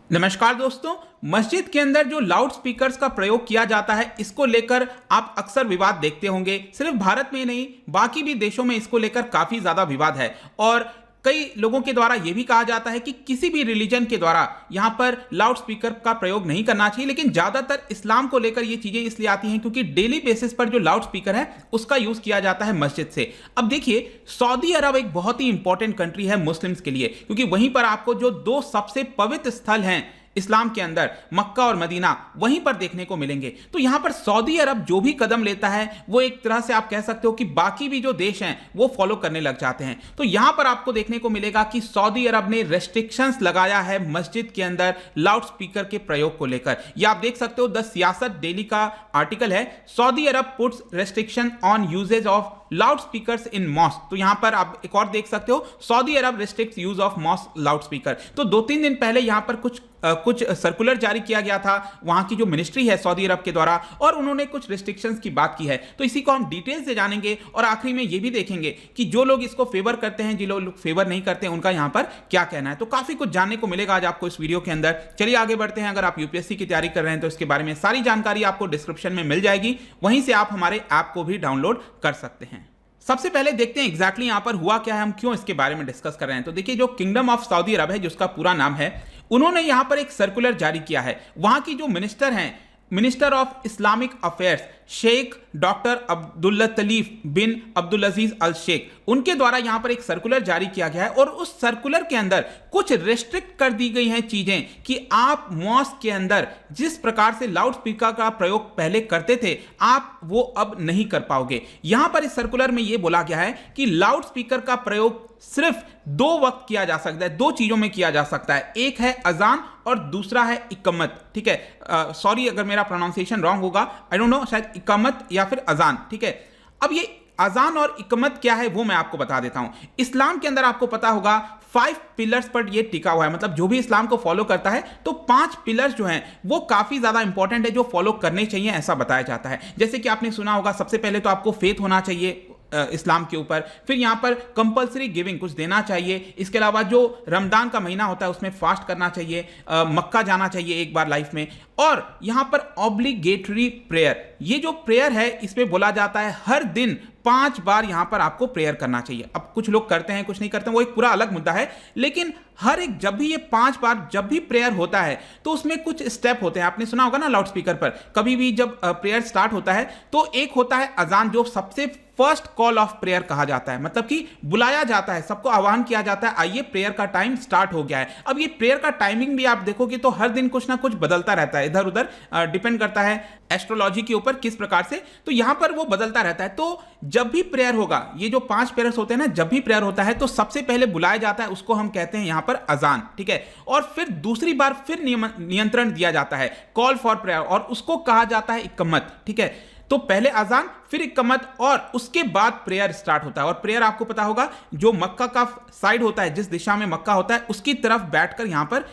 नमस्कार दोस्तों। मस्जिद के अंदर जो लाउड स्पीकर्स का प्रयोग किया जाता है, इसको लेकर आप अक्सर विवाद देखते होंगे। सिर्फ भारत में ही नहीं, बाकी भी देशों में इसको लेकर काफी ज्यादा विवाद है और कई लोगों के द्वारा यह भी कहा जाता है कि किसी भी रिलीजन के द्वारा यहां पर लाउड स्पीकर का प्रयोग नहीं करना चाहिए। लेकिन ज्यादातर इस्लाम को लेकर ये चीजें इसलिए आती हैं क्योंकि डेली बेसिस पर जो लाउड स्पीकर है उसका यूज किया जाता है मस्जिद से। अब देखिए, सऊदी अरब एक बहुत ही इंपॉर्टेंट कंट्री है मुस्लिम्स के लिए, क्योंकि वहीं पर आपको जो दो सबसे पवित्र स्थल हैं इस्लाम के अंदर, मक्का और मदीना, वहीं पर देखने को मिलेंगे। तो यहां पर सऊदी अरब जो भी कदम लेता है वो एक तरह से आप कह सकते हो कि बाकी भी जो देश हैं वो फॉलो करने लग जाते हैं। तो यहां पर आपको देखने को मिलेगा कि सऊदी अरब ने रेस्ट्रिक्शंस लगाया है मस्जिद के अंदर लाउड स्पीकर के प्रयोग को लेकर। यह आप देख सकते हो, द सियासत डेली का आर्टिकल है, Saudi Arab puts restriction on usages of loudspeakers in mosque. तो यहां पर आप एक और देख सकते हो, Saudi Arab restricts use of mosque loudspeaker. तो 2-3 दिन पहले यहां पर कुछ सर्कुलर जारी किया गया था वहां की जो मिनिस्ट्री है सऊदी अरब के द्वारा, और उन्होंने कुछ रिस्ट्रिक्शंस की बात की है। तो इसी को हम डिटेल से जानेंगे और आखिरी में यह भी देखेंगे कि जो लोग इसको फेवर करते हैं, जो लोग फेवर नहीं करते हैं, उनका यहां पर क्या कहना है। तो काफी कुछ जानने को मिलेगा आज आपको इस वीडियो के अंदर। चलिए आगे बढ़ते हैं। अगर आप यूपीएससी की तैयारी कर रहे हैं तो इसके बारे में सारी जानकारी आपको डिस्क्रिप्शन में मिल जाएगी, वहीं से आप हमारे ऐप को भी डाउनलोड कर सकते हैं। सबसे पहले देखते हैं एग्जैक्टली यहां पर हुआ क्या है, हम क्यों इसके बारे में डिस्कस कर रहे हैं। तो देखिए, जो किंगडम ऑफ सऊदी अरब है, जिसका पूरा नाम है, उन्होंने यहां पर एक सर्कुलर जारी किया है। वहां की जो मिनिस्टर हैं, minister of Islamic affairs Sheikh doctor Abdullatif bin Abdul Aziz Al Sheikh, उनके द्वारा यहां पर एक सर्कुलर जारी किया गया है और उस सर्कुलर के अंदर कुछ रेस्ट्रिक्ट कर दी गई हैं चीजें कि आप मॉस्क के अंदर जिस प्रकार से लाउड स्पीकर का प्रयोग पहले करते थे, आप वो अब नहीं कर पाओगे। यहां पर इस सर्कुलर में यह बोला गया है कि लाउड स्पीकर का प्रयोग सिर्फ 2 वक्त किया जा सकता है, 2 चीजों में किया जा सकता है। एक है अजान और दूसरा है इकमत। ठीक है, सॉरी अगर मेरा प्रोनाउंसिएशन रॉन्ग होगा, आई डोंट नो, शायद इकमत या फिर अजान। ठीक है, अब ये अजान और इकमत क्या है वो मैं आपको बता देता हूं। इस्लाम के अंदर आपको पता होगा 5 पिलर्स पर ये टिका हुआ है। मतलब जो भी इस्लाम को फॉलो करता है तो 5 पिलर्स जो हैं वो काफी ज्यादा इंपॉर्टेंट है, जो फॉलो करने चाहिए, ऐसा बताया जाता है। जैसे कि आपने सुना होगा, सबसे पहले तो आपको फेथ होना चाहिए इस्लाम के ऊपर, फिर यहां पर कंपलसरी गिविंग कुछ देना चाहिए, इसके अलावा जो रमजान का महीना होता है उसमें फास्ट करना चाहिए, मक्का जाना चाहिए एक बार लाइफ में, और यहां पर ऑब्लिगेटरी प्रेयर, ये जो प्रेयर है इसमें बोला जाता है हर दिन 5 बार यहां पर आपको प्रेयर करना चाहिए। अब कुछ लोग करते हैं, कुछ नहीं करते हैं, वो एक पूरा अलग मुद्दा है, लेकिन हर एक जब भी ये 5 बार जब भी प्रेयर होता है तो उसमें कुछ स्टेप होते हैं। आपने सुना होगा ना, लाउड स्पीकर पर कभी भी जब प्रेयर स्टार्ट होता है तो एक होता है अजान, जो सबसे फर्स्ट कॉल ऑफ प्रेयर कहा जाता है, मतलब कि बुलाया जाता है, सबको आह्वान किया जाता है, आइए प्रेयर का टाइम स्टार्ट हो गया है। अब ये प्रेयर का टाइमिंग भी आप देखोगे तो हर दिन कुछ ना कुछ बदलता रहता है, इधर उधर डिपेंड करता है एस्ट्रोलॉजी के ऊपर किस प्रकार से, तो यहां पर वो बदलता रहता है। तो जब भी प्रेयर होगा, ये जो 5 प्रेयर्स होते हैं ना, जब भी प्रेयर होता है तो सबसे पहले बुलाया जाता है, उसको हम कहते हैं यहां पर अजान। ठीक है, और फिर दूसरी बार फिर नियंत्रण दिया जाता है, कॉल फॉर प्रेयर, और उसको कहा जाता है इकम्मत। ठीक है, तो पहले अजान, फिर इकम्मत, और उसके बाद प्रेयर स्टार्ट होता है। और प्रेयर आपको पता होगा, जो मक्का का साइड होता है, जिस दिशा में मक्का होता है उसकी तरफ बैठकर यहां पर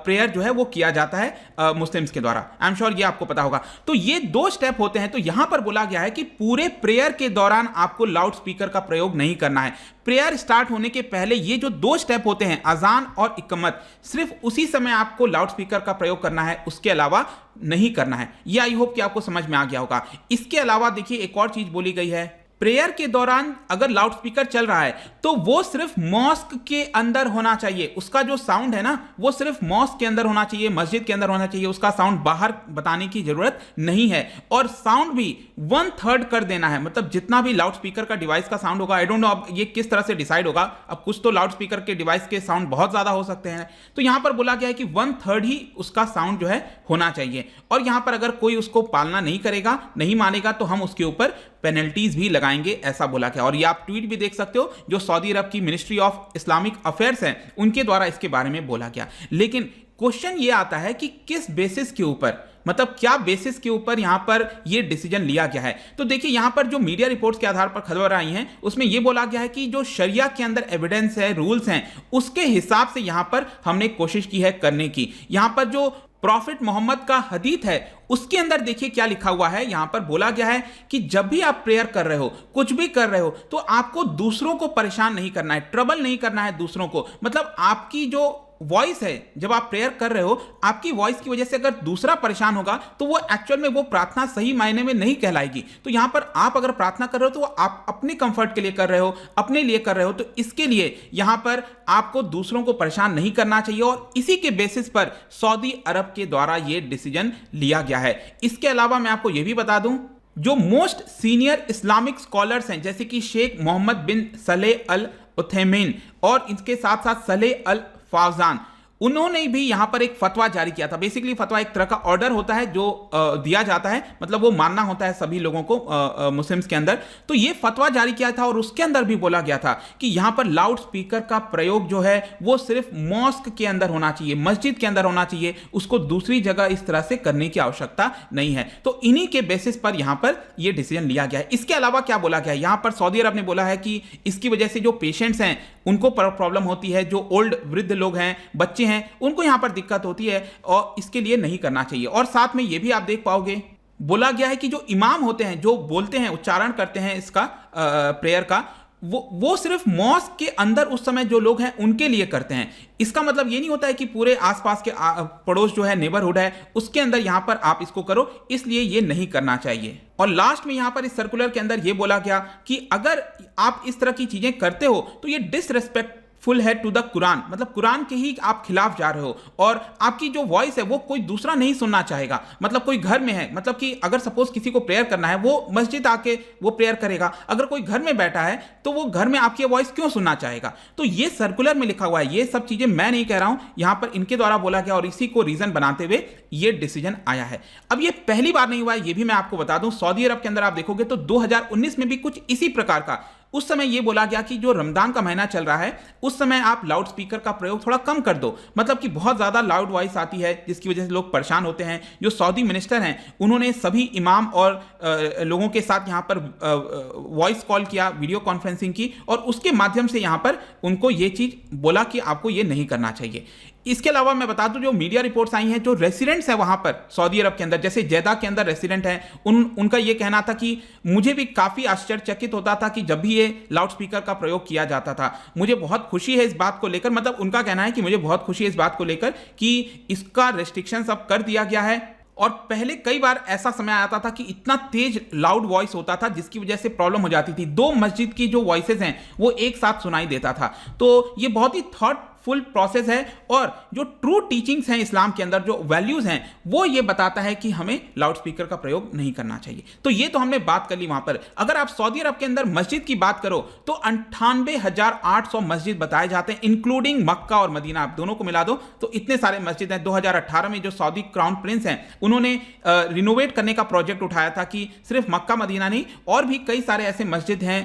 प्रेयर जो है वो किया जाता है मुस्लिम्स के द्वारा। आई एम श्योर ये आपको पता होगा। तो ये 2 स्टेप होते हैं। तो यहां पर बोला गया है कि पूरे प्रेयर के दौरान आपको लाउड स्पीकर का प्रयोग नहीं करना है। प्रेयर स्टार्ट होने के पहले ये जो 2 स्टेप होते हैं, अजान और इकम्मत, सिर्फ उसी समय आपको लाउड स्पीकर का प्रयोग करना है, उसके अलावा नहीं करना है। ये आई होप कि आपको समझ में आ गया होगा। इसके अलावा देखिए, एक और चीज बोली गई है, प्रेयर के दौरान अगर लाउड स्पीकर चल रहा है तो वो सिर्फ मॉस्क के अंदर होना चाहिए। उसका जो साउंड है ना, वो सिर्फ मॉस्क के अंदर होना चाहिए, मस्जिद के अंदर होना चाहिए, उसका साउंड बाहर बताने की जरूरत नहीं है। और साउंड भी 1/3 कर देना है, मतलब जितना भी लाउड स्पीकर का डिवाइस का साउंड होगा, आई डोंट नो अब ये किस तरह से डिसाइड होगा, अब कुछ तो लाउड स्पीकर के डिवाइस के साउंड बहुत ज्यादा हो सकते हैं, तो यहां पर बोला गया है कि 1/3 ही उसका साउंड जो है होना चाहिए। और यहां पर अगर कोई उसको पालना नहीं करेगा, नहीं मानेगा, तो हम उसके ऊपर पेनल्टीज भी लगाएंगे, ऐसा बोला गया। और ये आप ट्वीट भी देख सकते हो, जो सऊदी अरब की मिनिस्ट्री ऑफ इस्लामिक अफेयर्स है उनके द्वारा इसके बारे में बोला गया। लेकिन क्वेश्चन ये आता है कि किस बेसिस के ऊपर, मतलब क्या बेसिस के ऊपर यहां पर यह डिसीजन लिया गया है। तो देखिए, यहां पर जो मीडिया रिपोर्ट्स के आधार पर खबर आई हैं उसमें यह बोला गया है कि जो शरिया के अंदर एविडेंस है, रूल्स हैं, उसके हिसाब से यहां पर हमने कोशिश की है करने की। यहां पर जो प्रॉफिट मोहम्मद का हदीथ है उसके अंदर देखिए क्या लिखा हुआ है। यहां पर बोला गया है कि जब भी आप प्रेयर कर रहे हो, कुछ भी कर रहे हो, तो आपको दूसरों को परेशान नहीं करना है, ट्रबल नहीं करना है दूसरों को। मतलब आपकी जो वॉइस है, जब आप प्रेयर कर रहे हो, आपकी वॉइस की वजह से अगर दूसरा परेशान होगा तो वो एक्चुअल में वो प्रार्थना सही मायने में नहीं कहलाएगी। तो यहां पर आप अगर प्रार्थना कर रहे हो तो आप अपने कंफर्ट के लिए कर रहे हो, अपने लिए कर रहे हो, तो इसके लिए यहां पर आपको दूसरों को परेशान नहीं करना चाहिए और इसी के बेसिस पर सऊदी अरब के द्वारा यह डिसीजन लिया गया है। इसके अलावा मैं आपको यह भी बता दूं, जो मोस्ट सीनियर इस्लामिक स्कॉलर्स हैं जैसे कि शेख मोहम्मद बिन सलेह अल उथैमीन और इसके साथ साथ सलेह अल फौजान, उन्होंने भी यहां पर एक फतवा जारी किया था। बेसिकली फतवा एक तरह का ऑर्डर होता है जो दिया जाता है, मतलब वो मानना होता है सभी लोगों को मुस्लिम्स के अंदर। तो ये फतवा जारी किया था और उसके अंदर भी बोला गया था कि यहां पर लाउड स्पीकर का प्रयोग जो है वो सिर्फ मॉस्क के अंदर होना चाहिए, मस्जिद के अंदर होना चाहिए, उसको दूसरी जगह इस तरह से करने की आवश्यकता नहीं है। तो इन्हीं के बेसिस पर यहां पर यह डिसीजन लिया गया है। इसके अलावा क्या बोला गया है, यहां पर सऊदी अरब ने बोला है कि इसकी वजह से जो पेशेंट्स हैं उनको प्रॉब्लम होती है, जो ओल्ड वृद्ध लोग हैं, बच्चे हैं, उनको यहां पर दिक्कत होती है और इसके लिए नहीं करना चाहिए। और साथ में यह भी आप देख पाओगे, बोला गया है कि जो इमाम होते हैं, जो बोलते हैं, उच्चारण करते हैं इसका प्रेयर का, वो सिर्फ मॉस्क के अंदर उस समय जो लोग हैं उनके लिए करते हैं। इसका मतलब ये नहीं होता है कि पूरे आसपास के पड़ोस जो है, नेबरहुड है, उसके अंदर यहां पर आप इसको करो, इसलिए ये नहीं करना चाहिए। और लास्ट में यहां पर इस सर्कुलर के अंदर ये बोला गया कि अगर आप इस तरह की चीजें करते हो तो ये डिसरिस्पेक्ट फुल है टू द कुरान, मतलब कुरान के ही आप खिलाफ जा रहे हो और आपकी जो वॉइस है वो कोई दूसरा नहीं सुनना चाहेगा। मतलब कोई घर में है, मतलब कि अगर सपोज किसी को प्रेयर करना है, वो मस्जिद आके वो प्रेयर करेगा, अगर कोई घर में बैठा है तो वो घर में आपकी वॉइस क्यों सुनना चाहेगा। तो ये सर्कुलर में लिखा हुआ है, ये सब चीजें मैं नहीं कह रहा हूं, यहां पर इनके द्वारा बोला गया और इसी को रीजन बनाते हुए ये डिसीजन आया है। अब ये पहली बार नहीं हुआ है, ये भी मैं आपको बता दूं, सऊदी अरब के अंदर आप देखोगे तो 2019 में भी कुछ इसी प्रकार का, उस समय यह बोला गया कि जो रमजान का महीना चल रहा है उस समय आप लाउड स्पीकर का प्रयोग थोड़ा कम कर दो, मतलब कि बहुत ज्यादा लाउड वॉइस आती है जिसकी वजह से लोग परेशान होते हैं। जो सऊदी मिनिस्टर हैं उन्होंने सभी इमाम और लोगों के साथ यहां पर वॉइस कॉल किया, वीडियो कॉन्फ्रेंसिंग की और उसके माध्यम से यहां पर उनको यह चीज बोला कि आपको यह नहीं करना चाहिए। इसके अलावा मैं बता दूं, जो मीडिया रिपोर्ट्स आई हैं, जो रेसिडेंट्स हैं वहां पर सऊदी अरब के अंदर, जैसे जेदा के अंदर रेसिडेंट हैं, उनका यह कहना था कि मुझे भी काफी आश्चर्यचकित होता था कि जब भी ये लाउड स्पीकर का प्रयोग किया जाता था, मुझे बहुत खुशी है इस बात को लेकर, मतलब उनका कहना है कि मुझे बहुत खुशी है इस बात को लेकर कि इसका रेस्ट्रिक्शन अब कर दिया गया है। और पहले कई बार ऐसा समय आता था कि इतना तेज लाउड वॉइस होता था जिसकी वजह से प्रॉब्लम हो जाती थी, दो मस्जिद की जो वॉइसेस हैं वो एक साथ सुनाई देता था। तो ये बहुत ही थॉटफुल प्रोसेस है और जो ट्रू टीचिंग्स हैं इस्लाम के अंदर, जो वैल्यूज हैं, वो ये बताता है कि हमें लाउड स्पीकर का प्रयोग नहीं करना चाहिए। तो ये तो हमने बात कर ली वहां पर। अगर आप सऊदी अरब के अंदर मस्जिद की बात करो तो 98,800 मस्जिद बताए जाते हैं, इंक्लूडिंग मक्का और मदीना, आप दोनों को मिला दो तो इतने सारे मस्जिद हैं। 2018 में जो सऊदी क्राउन प्रिंस हैं उन्होंने रिनोवेट करने का प्रोजेक्ट उठाया था कि सिर्फ मक्का मदीना नहीं, और भी कई सारे ऐसे मस्जिद हैं,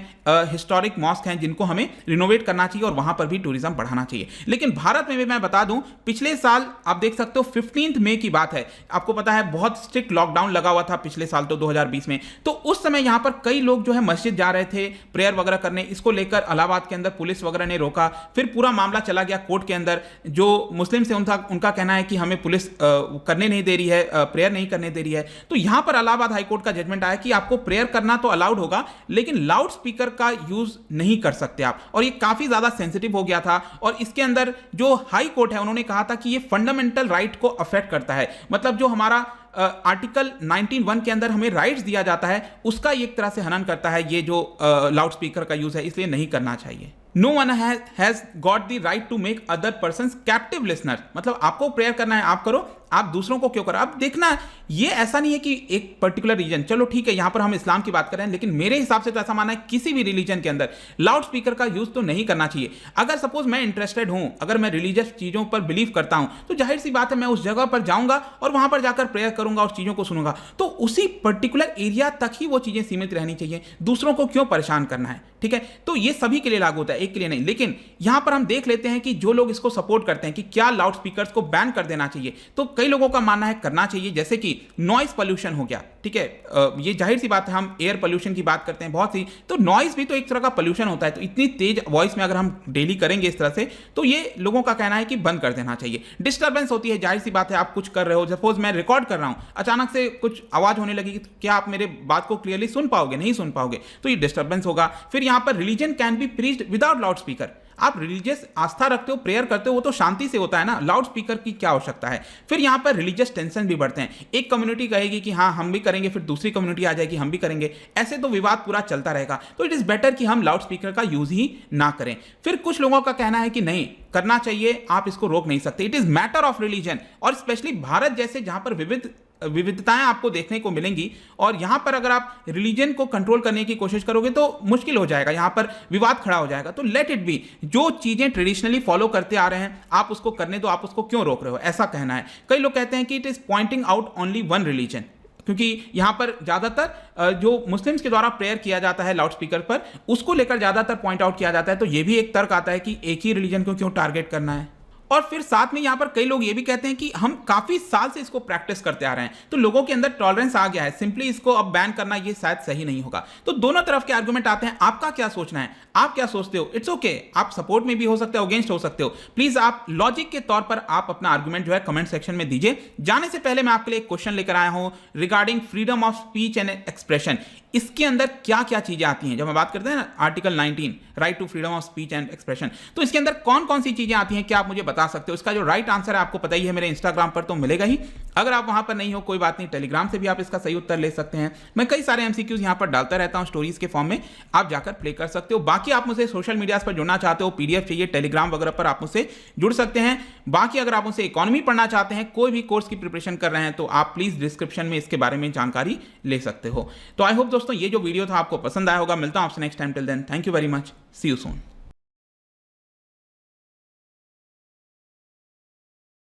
हिस्टोरिक मॉस्क हैं, जिनको हमें रिनोवेट करना चाहिए और वहां पर भी टूरिज्म बढ़ाना चाहिए। लेकिन भारत में भी मैं बता दूं, पिछले साल आप देख सकते हो 15 मई की बात है, आपको पता है बहुत स्ट्रिक्ट लॉकडाउन लगा हुआ था पिछले साल, तो 2020 में। तो उस समय यहां पर कई लोग जो है मस्जिद जा रहे थे प्रेयर वगैरह करने, इसको लेकर इलाहाबाद के अंदर पुलिस वगैरह ने रोका, फिर पूरा मामला चला गया कोर्ट के अंदर। जो मुस्लिम से उनका कहना है कि हमें पुलिस करने नहीं दे रही है, प्रेयर नहीं करने दे रही है। तो यहां पर इलाहाबाद हाईकोर्ट का जजमेंट आया कि आपको प्रेयर करना तो अलाउड होगा, लेकिन लाउड स्पीकर का यूज नहीं कर सकते आप, और ये काफी ज्यादा सेंसिटिव हो गया था। और इसके अंदर जो हाई कोर्ट है उन्होंने कहा था कि ये फंडामेंटल राइट को अफेक्ट करता है, मतलब जो हमारा आर्टिकल 19(1) के अंदर हमें राइट्स दिया जाता है उसका एक तरह से हनन करता है ये जो लाउड स्पीकर का यूज है, इसलिए नहीं करना चाहिए। No one has got the right to make other persons captive listeners, मतलब आपको प्रेयर करना है आप करो, आप दूसरों को क्यों करो। अब देखना, ये ऐसा नहीं है कि एक पर्टिकुलर रीजन, चलो ठीक है यहां पर हम इस्लाम की बात कर रहे हैं, लेकिन मेरे हिसाब से तो ऐसा मानना है किसी भी रिलीजन के अंदर लाउड स्पीकर का यूज तो नहीं करना चाहिए। अगर सपोज मैं इंटरेस्टेड हूं, अगर मैं रिलीजियस चीजों पर बिलीव करता हूं, तो जाहिर सी बात है मैं उस जगह पर जाऊंगा और वहां पर जाकर प्रेयर करूंगा और चीजों को सुनूंगा। तो उसी पर्टिकुलर एरिया तक ही वो चीजें सीमित रहनी चाहिए, दूसरों को क्यों परेशान करना है, ठीक है। तो ये सभी के लिए लागू होता है, एक के लिए नहीं। लेकिन यहां पर हम देख लेते हैं कि जो लोग इसको सपोर्ट करते हैं कि क्या लाउड स्पीकर्स को बैन कर देना चाहिए, तो कई लोगों का मानना है करना चाहिए, जैसे कि नॉइस पोल्यूशन हो गया, ठीक है। ये जाहिर सी बात है, हम एयर पोल्यूशन की बात करते हैं बहुत सी, तो नॉइस भी तो एक तरह का पोल्यूशन होता है। तो इतनी तेज वॉइस में अगर हम डेली करेंगे इस तरह से, तो ये लोगों का कहना है कि बंद कर देना चाहिए। डिस्टर्बेंस होती है, जाहिर सी बात है, आप कुछ कर रहे हो, सपोज मैं रिकॉर्ड कर रहा हूं, अचानक से कुछ आवाज होने लगी, तो क्या आप मेरे बात को क्लियरली सुन पाओगे? नहीं सुन पाओगे, तो ये डिस्टर्बेंस होगा। फिर यहां पर religion can be preached without loud speaker, आप रिलीजियस आस्था रखते हो, प्रेयर करते हो, वो तो शांति से होता है ना, लाउड स्पीकर की क्या आवश्यकता है। फिर यहाँ पर रिलीजियस टेंशन भी बढ़ते हैं, एक कम्युनिटी कहेगी कि हाँ हम भी करेंगे, फिर दूसरी कम्युनिटी आ जाएगी हम भी करेंगे, ऐसे तो विवाद पूरा चलता रहेगा। तो इट इज बेटर कि हम लाउड स्पीकर का यूज ही ना करें। फिर कुछ लोगों का कहना है कि नहीं करना चाहिए, आप इसको रोक नहीं सकते, it is matter of religion. और स्पेशली भारत जैसे जहां पर विविधताएं आपको देखने को मिलेंगी, और यहां पर अगर आप रिलीजन को कंट्रोल करने की कोशिश करोगे तो मुश्किल हो जाएगा, यहां पर विवाद खड़ा हो जाएगा। तो लेट इट बी, जो चीजें ट्रेडिशनली फॉलो करते आ रहे हैं आप उसको करने दो, आप उसको क्यों रोक रहे हो, ऐसा कहना है। कई लोग कहते हैं कि it is pointing out only one religion, क्योंकि यहां पर ज्यादातर जो मुस्लिम्स के द्वारा प्रेयर किया जाता है लाउड स्पीकर पर, उसको लेकर ज्यादातर पॉइंट आउट किया जाता है। तो यह भी एक तर्क आता है कि एक ही रिलीजन को क्यों टारगेट करना है। और फिर साथ में यहां पर कई लोग ये भी कहते हैं कि हम काफी साल से इसको प्रैक्टिस करते आ रहे हैं, तो लोगों के अंदर टॉलरेंस आ गया है, सिंपली इसको अब बैन करना ये शायद सही नहीं होगा। तो दोनों तरफ के आर्गुमेंट आते हैं, आपका क्या सोचना है, आप क्या सोचते हो। इट्स ओके, आप सपोर्ट में भी हो सकते हो, अगेंस्ट हो सकते हो। प्लीज आप लॉजिक के तौर पर आप अपना आर्गुमेंट जो है कमेंट सेक्शन में दीजिए। जाने से पहले मैं आपके लिए एक क्वेश्चन लेकर आया हूं regarding freedom of speech and expression. इसके अंदर क्या क्या चीजें आती हैं, जब हम बात करते हैं ना article 19 right to freedom of speech and expression, तो इसके अंदर कौन कौन सी चीजें आती हैं, क्या आप मुझे बता सकते हो। इसका जो राइट आंसर है आपको पता ही है, मेरे इंस्टाग्राम पर तो मिलेगा ही। अगर आप वहां पर नहीं हो कोई बात नहीं, टेलीग्राम से भी आप इसका सही उत्तर ले सकते हैं। मैं कई सारे एमसीक्यूज यहां पर डालता रहता हूं स्टोरीज के फॉर्म में, आप जाकर प्ले कर सकते हो। बाकी आप मुझसे सोशल मीडिया पर जुड़ना चाहते हो, पीडीएफ चाहिए टेलीग्राम वगैरह पर, आप मुझसे जुड़ सकते हैं। बाकी अगर आप मुझसे इकोनॉमी पढ़ना चाहते हैं, कोई भी कोर्स की प्रिपरेशन कर रहे हैं, तो आप प्लीज डिस्क्रिप्शन में इसके बारे में जानकारी ले सकते हो। तो आई होप दोस्तों ये जो वीडियो था आपको पसंद आया होगा। मिलता हूं आपसे next time, till then thank you very much, see you soon.